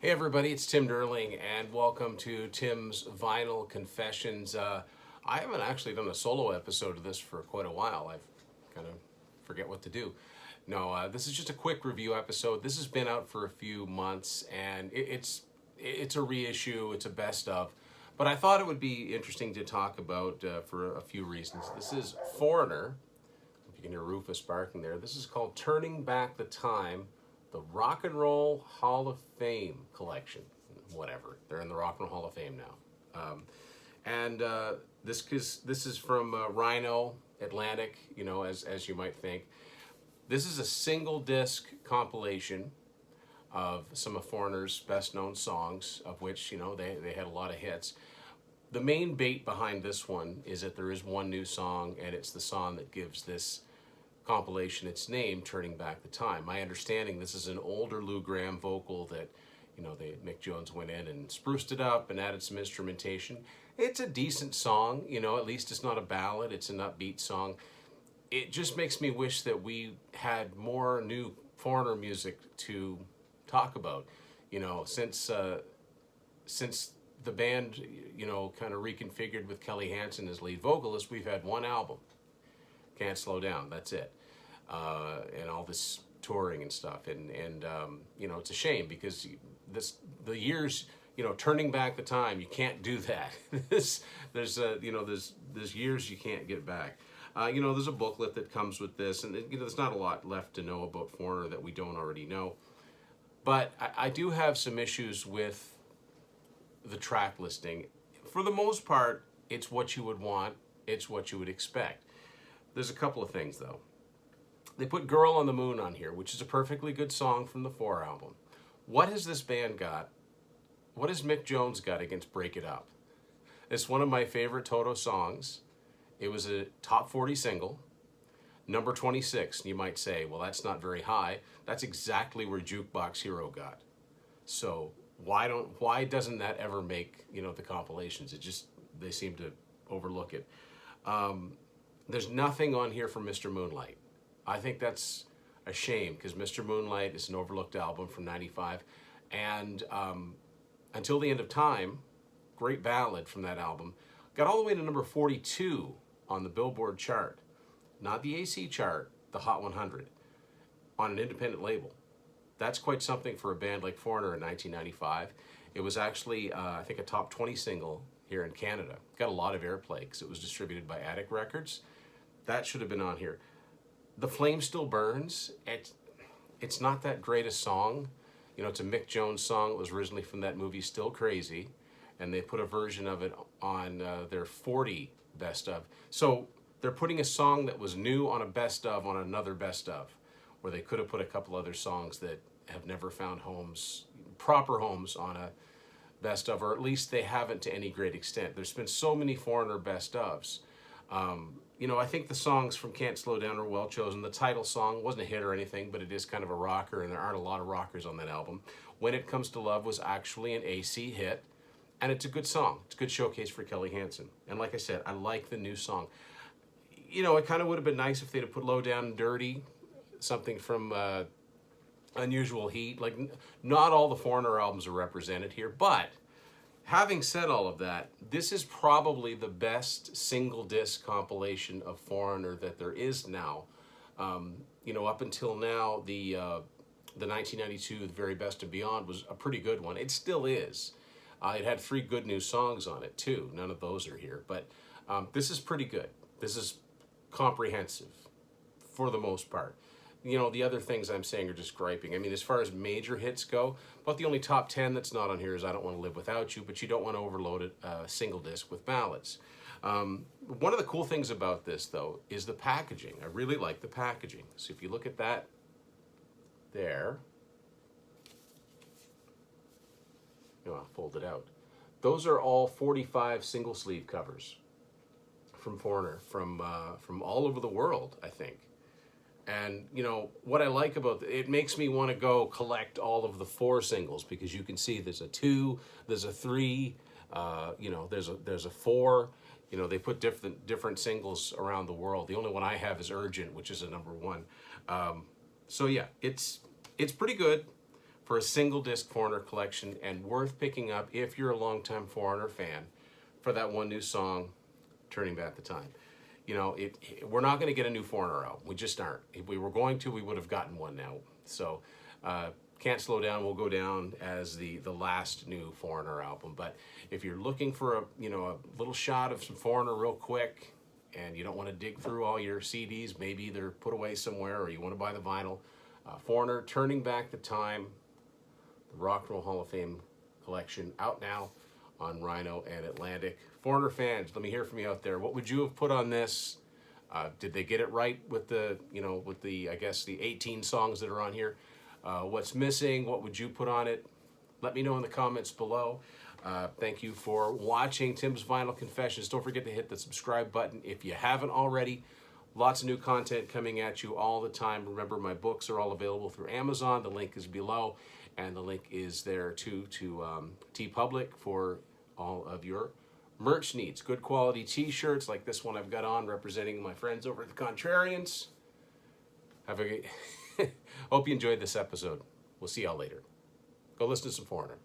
Hey everybody, it's Tim Derling, and welcome to Tim's Vinyl Confessions. I haven't actually done a solo episode of this for quite a while. I've kind of forget what to do. No, this is just a quick review episode. This has been out for a few months, and it's a reissue. It's a best of, but I thought it would be interesting to talk about for a few reasons. This is Foreigner. If you can hear Rufus barking there, this is called "Turning Back the Time." The Rock and Roll Hall of Fame collection, whatever. They're in the Rock and Roll Hall of Fame now. And this is from Rhino Atlantic, as you might think. This is a single disc compilation of some of Foreigner's best known songs, of which, they had a lot of hits. The main bait behind this one is that there is one new song, and it's the song that gives this compilation its name, Turning Back the Time. My understanding, this is an older Lou Gramm vocal that Mick Jones went in and spruced it up and added some instrumentation. It's a decent song, at least it's not a ballad, it's an upbeat song. It just makes me wish that we had more new Foreigner music to talk about. Since the band kind of reconfigured with Kelly Hansen as lead vocalist, we've had one album, Can't Slow Down, that's it. And all this touring and stuff, and it's a shame because the years, turning back the time, you can't do that. There's years you can't get back. There's a booklet that comes with this, and there's not a lot left to know about Foreigner that we don't already know. But I do have some issues with the track listing. For the most part, it's what you would want, it's what you would expect. There's a couple of things though. They put Girl on the Moon on here, which is a perfectly good song from the 4 album. What has this band got? What has Mick Jones got against Break It Up? It's one of my favorite Toto songs. It was a top 40 single, number 26. You might say, well, that's not very high. That's exactly where Jukebox Hero got. So why doesn't that ever make, the compilations? They seem to overlook it. There's nothing on here for Mr. Moonlight. I think that's a shame because Mr. Moonlight is an overlooked album from '95, and Until the End of Time, great ballad from that album, got all the way to number 42 on the Billboard chart, not the AC chart, the Hot 100, on an independent label. That's quite something for a band like Foreigner in 1995. It was actually, I think, a top 20 single here in Canada. Got a lot of airplay because it was distributed by Attic Records. That should have been on here. The Flame Still Burns, it's not that great a song. It's a Mick Jones song. It was originally from that movie Still Crazy, and they put a version of it on their 40 best of. So they're putting a song that was new on a best of on another best of, where they could have put a couple other songs that have never found homes, proper homes on a best of, or at least they haven't to any great extent. There's been so many Foreigner best ofs. I think the songs from Can't Slow Down are well chosen. The title song wasn't a hit or anything, but it is kind of a rocker, and there aren't a lot of rockers on that album. When It Comes to Love was actually an AC hit, and it's a good song. It's a good showcase for Kelly Hansen. And like I said, I like the new song. It kind of would have been nice if they'd have put Low Down and Dirty, something from Unusual Heat. Like, not all the Foreigner albums are represented here, but having said all of that, this is probably the best single disc compilation of Foreigner that there is now. Up until now, the 1992 The Very Best and Beyond was a pretty good one. It still is. It had 3 good new songs on it too. None of those are here, but this is pretty good. This is comprehensive for the most part. The other things I'm saying are just griping. I mean, as far as major hits go, about the only top 10 that's not on here is I Don't Want to Live Without You, but you don't want to overload a single disc with ballads. One of the cool things about this, though, is the packaging. I really like the packaging. So if you look at that there, I'll fold it out. Those are all 45 single sleeve covers from Foreigner, from all over the world, I think. And, what I like about it makes me want to go collect all of the 4 singles, because you can see there's a 2, there's a 3, there's a 4. They put different singles around the world. The only one I have is Urgent, which is a number 1. So yeah, it's pretty good. for a single disc Foreigner collection, and worth picking up if you're a longtime Foreigner fan for that one new song, Turning Back the Time. You know, we're not going to get a new Foreigner album. We just aren't. If we were going to, we would have gotten one now. So Can't Slow Down will go down as the last new Foreigner album. But if you're looking for a little shot of some Foreigner real quick, and you don't want to dig through all your CDs, maybe they're put away somewhere, or you want to buy the vinyl, Foreigner, Turning Back the Time, the Rock and Roll Hall of Fame collection, out now on Rhino and Atlantic. Foreigner fans, let me hear from you out there. What would you have put on this? Did they get it right with the I guess the 18 songs that are on here? What's missing? What would you put on it? Let me know in the comments below. Thank you for watching Tim's Vinyl Confessions. Don't forget to hit the subscribe button if you haven't already. Lots of new content coming at you all the time. Remember, my books are all available through Amazon. The link is below, and the link is there too to TeePublic for all of your merch needs. Good quality t-shirts like this one I've got on, representing my friends over at the Contrarians. Have a hope you enjoyed this episode. We'll see y'all later. Go listen to some Foreigner.